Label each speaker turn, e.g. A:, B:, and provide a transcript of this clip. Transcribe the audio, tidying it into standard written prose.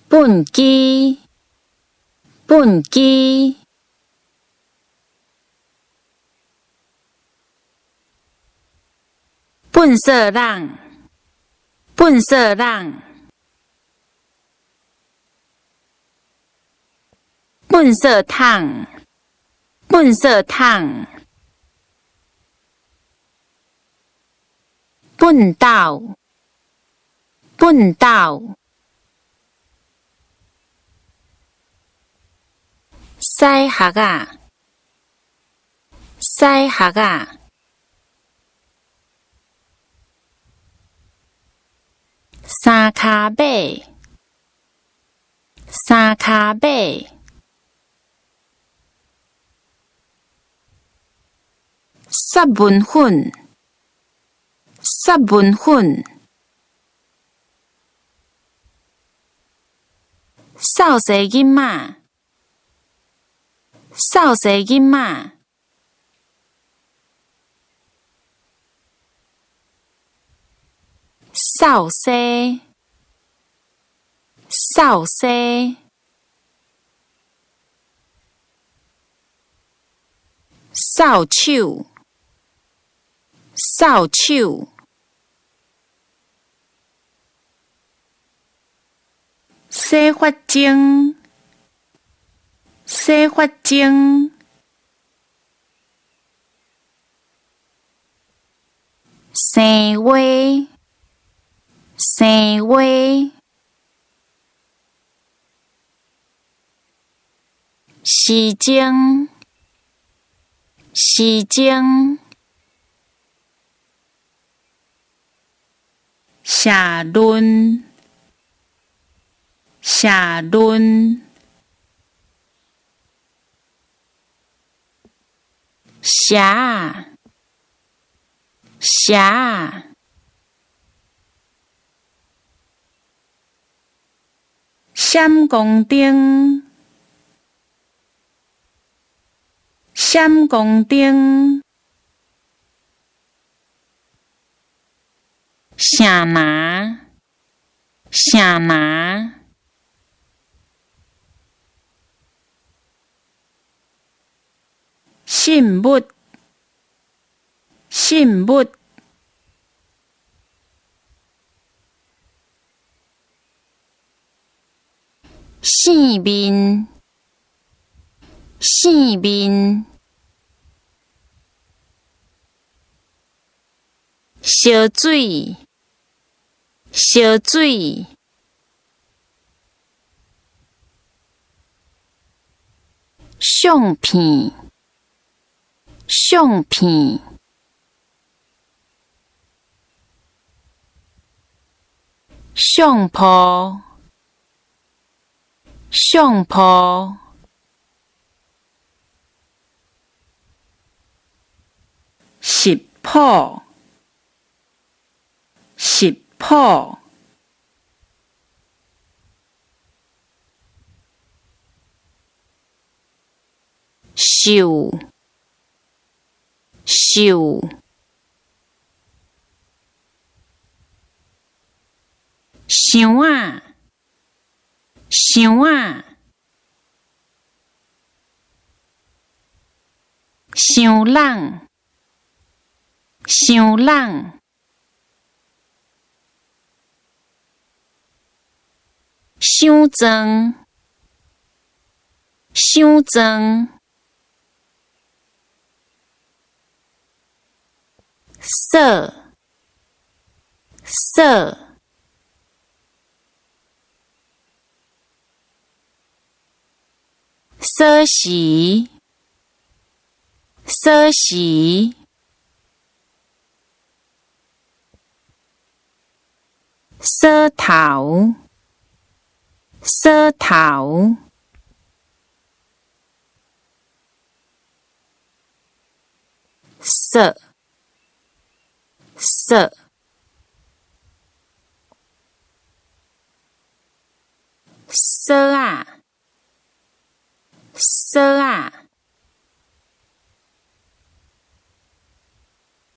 A: 畚箕，畚箕。粪扫人，粪扫人。粪扫桶，粪扫桶。粪斗，粪斗。屎盒仔，屎盒仔。三跤马，三跤马。雪文粉，雪文粉。扫地囡仔，扫地囡仔。扫西，扫西。扫帚，扫帚。洗发精，洗发精。生话，生话。时钟，时钟。社论，社论。蛇，蛇。闪光灯，闪光灯。城南，城南。信物，信物。性面，性面。烧水，烧水。相片，相片。相扑，相扑。食谱，食谱。秀，秀。箱仔，箱仔。伤人，伤人。伤庄，伤庄。扫，扫。锁匙，锁匙。锁头，锁头。锁，锁。锁仔，锁仔。